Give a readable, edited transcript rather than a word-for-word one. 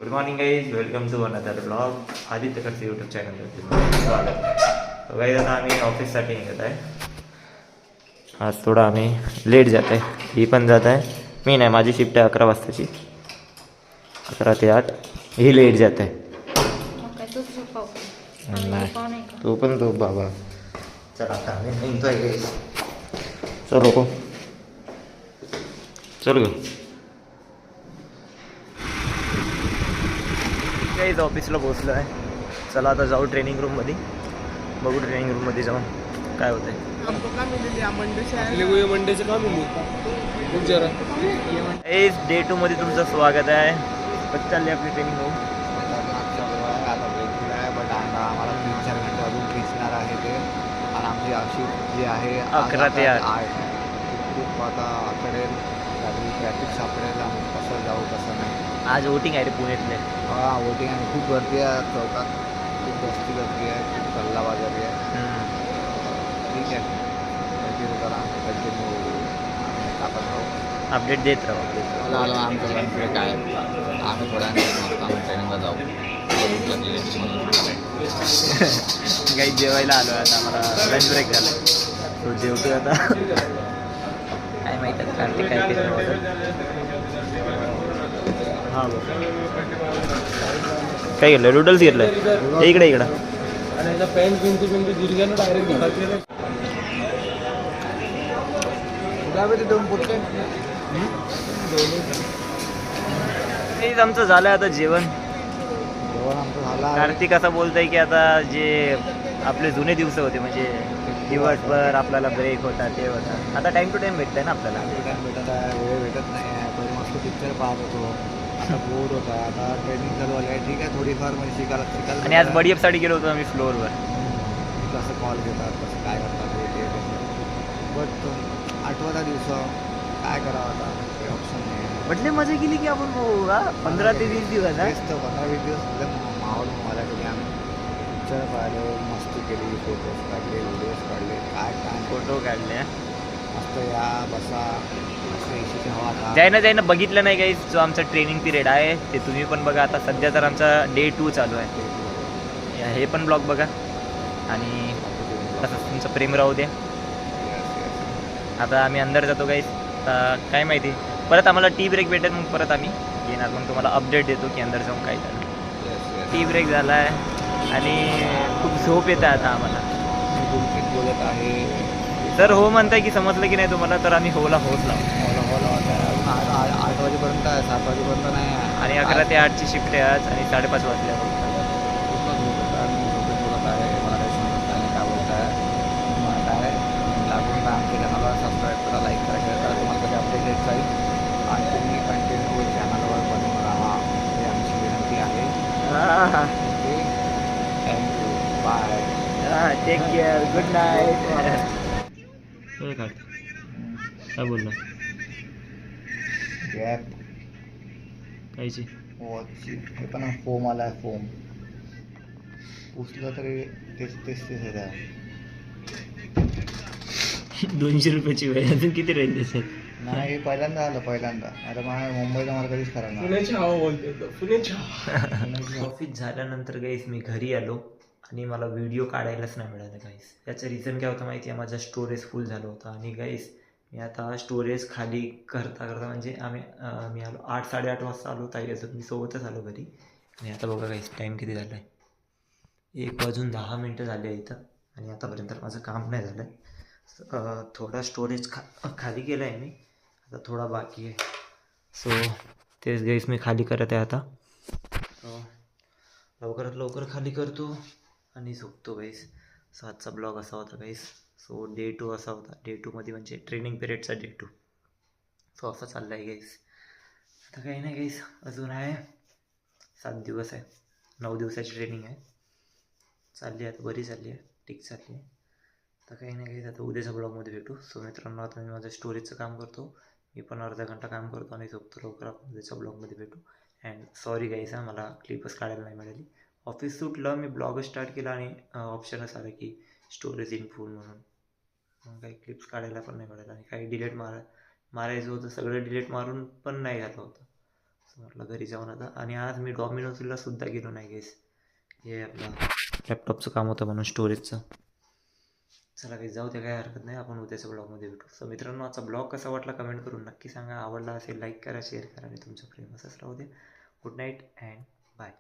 Good morning guys, welcome to another blog. Aditya करते YouTube चॅनलवरती स्वागत. गाईज आता आम्ही ऑफिससाठी निघत आहे. आज थोडा आम्ही लेट जात आहे. ही पण जात आहे. मी नाही, माझी शिफ्ट आहे 11 वाजताची, 11 ते 8. ही लेट जात आहे. नाही तू पण झोप बाबा. चल आता आम्ही निघतोय गाईज. चलो चल ग काहीच ऑफिसला पोचलो आहे. चला आता जाऊ ट्रेनिंग रूममध्ये. बघू ट्रेनिंग रूममध्ये जाऊन काय होतं आहे. डे 2 मध्ये तुमचं स्वागत आहे. कसं चालली आपली ट्रेनिंग रूम? आता ब्रेक दिला आहे, बट आता आम्हाला 3-4 घंटे अजून दिसणार आहे ते. आणि आमची शिफ्ट जी आहे 11 ते 8. खूप आता करेल, काही ट्रॅफिक सापडेल आणि कसं जाऊ कसं नाही. आज वोटिंग आहे रे पुण्यातले. हा, वोटिंग आहे. खूप गर्दी आहे चौकात, खूप जास्ती गर्दी आहे, खूप कल्लाबाजारी आहे. ठीक आहे, कंटिन्यू करा, कंटिन्यू टाकत राहू, अपडेट देत राहू. मला आलो आमचं लंच ब्रेक आहे. आम्ही थोड्या आम्ही ट्रेनिंगला जाऊ. काही जेवायला आलो आहे आता. आम्हाला लंच ब्रेक झाला. तो जेवतो आता. काय माहिती आहे कार्तिक काय हां काय घेतलं? नूडल्स घेतलं. इकडे तेच आमचं झालं आता जेवण. आमचं झालं आहे. कार्तिक असं बोलतंय की आता जे आपले जुने दिवस होते, म्हणजे दिवसभर आपल्याला ब्रेक होता ते होता, आता टाइम टू टाइम भेटतंय ना आपल्याला. टाइम भेटत आहे, वेळ भेटत नाही आहे. पहिले मस्त पिक्चर पाहत होतो, आता बोर होता. आता ट्रेनिंग चालू आली आहे. ठीक आहे, थोडीफार म्हणजे शिकायला आणि आज बडीएफसाठी गेलो होतो आम्ही फ्लोअरवर. कसं कॉल घेतात, कसं काय करतात ते बट 8वाचा दिवस काय करावं आता, काही ऑप्शन नाही आहे. म्हटले मजा केली की आपण 15 ते 20 दिवस. तेच तर 15-20 दिवस माहोल मजा केली आम्ही. पिक्चर पाहिले, मस्ती केली, फोटोज काढले, व्हिडिओज काढले, काय काय फोटो काढले. मस्त या बसा, मस्त एसीची हवा खा. ज्यानं बघितलं नाही काही, जो आमचा ट्रेनिंग पिरियड आहे ते तुम्ही पण बघा. आता सध्या तर आमचा डे 2 चालू आहे. हे पण ब्लॉग बघा आणि तसंच तुमचं प्रेम राहू द्या. आता आम्ही अंदर जातो काही. काय माहिती परत आम्हाला टी ब्रेक भेटेल, मग परत आम्ही येणार, मग तुम्हाला अपडेट देतो की अंदर जाऊन काय झालं. टी ब्रेक झाला आहे आणि खूप झोप येतं आता आम्हाला. मी गुलकीत बोलत आहे. तर हो म्हणताय की समजलं की नाही तुम्हाला, तर आम्ही होला होच लावू. होला 8 वाजेपर्यंत आहे, 7 वाजेपर्यंत नाही आहे. आणि 11 ते 8ची शिफ्ट आहे आज आणि 5:30 वाजल्या. पूर्ण झोप होता, मी झोपेत बोलत आहे. मला काही समजत नाही काय बोलत आहे. मला काय लागून का आमच्या चॅनलला सबस्क्राईब करा, लाईक करा, शेअर करा. तुम्हाला कधी अपडेट येत जाईल आणि तुम्ही कंटिन्यू चॅनलवर बनवून राहा, ही आमची विनंती आहे. Okay, thank you, bye, take care, good night. काय बोलला? गॅप कायची वॉचची हे पण फोम आला आहे. फोम पुसलं तरी तेच येत आहे. 200 रुपयाची वेळ, अजून किती राहील त्याच्यात? नाही, हे पहिल्यांदा आलं, पहिल्यांदा. आता मला मुंबईला मला कधीच करायला ऑफिस झाल्यानंतर गाईस मी घरी आलो आणि मला व्हिडिओ काढायलाच नाही मिळालं गाईस. याचं रिझन काय होतं माहिती आहे? माझं स्टोरेज फुल झालं होतं आणि गाईस मी आता स्टोरेज खाली करता म्हणजे मी आलो 8-8:30 वाजता आलो. ताई अजून मी सोबतच आलो घरी. आणि आता बघा गाईस टाईम किती झाला आहे, 1:10 झाले आहे इथं आणि आतापर्यंत माझं काम नाही झालं आहे. थोडा स्टोरेज खाली केलं आहे मी, आता थोडा बाकी आहे. सो तेच गाईस मी खाली करत आहे आता. लवकरात लवकर खाली करतो आणि झोपतो गाईस. सो आजचा ब्लॉग असा होता गाईस. सो डे 2 असा होता. डे 2मध्ये म्हणजे ट्रेनिंग पिरियडचा डे 2. सो असं चाललं आहे गाईस. आता काही नाही गाईस, अजून आहे 7 दिवस आहे. 9 दिवसाची ट्रेनिंग आहे. चालली आहे आता, बरी चालली आहे, ठीक चालली आहे. आता काही नाही गाईस, आता उद्याच्या ब्लॉगमध्ये भेटू. सो मित्रांनो, आता मी माझं स्टोरेजचं काम करतो. मी पण अर्धा घंटा काम करतो आणि झोपतो. लवकर आपण उद्याच्या ब्लॉगमध्ये भेटू. अँड सॉरी गाईस, मला क्लिपच काढायला नाही मिळाली. ऑफिस सुटलं, मी ब्लॉगच स्टार्ट केला आणि ऑप्शनच आला की स्टोरेज इन फुल म्हणून. मग काही क्लिप्स काढायला पण नाही मिळालं आणि काही डिलीट मारायचं होतं, सगळं डिलीट मारून पण नाही झालं होतं. सो म्हटलं घरी जाऊन आता. आणि आज मी डॉमिनोजला सुद्धा गेलो नाही गेस, हे आपलं लॅपटॉपचं काम होतं म्हणून स्टोरेजचं. चला काही जाऊ दे, काय हरकत नाही, आपण उद्याच्या ब्लॉगमध्ये भेटू. सो मित्रांनो, आजचा ब्लॉग कसा वाटला कमेंट करून नक्की सांगा. आवडला असेल लाईक करा, शेअर करा आणि तुमचं प्रेम असंच राहू दे. Good night and bye.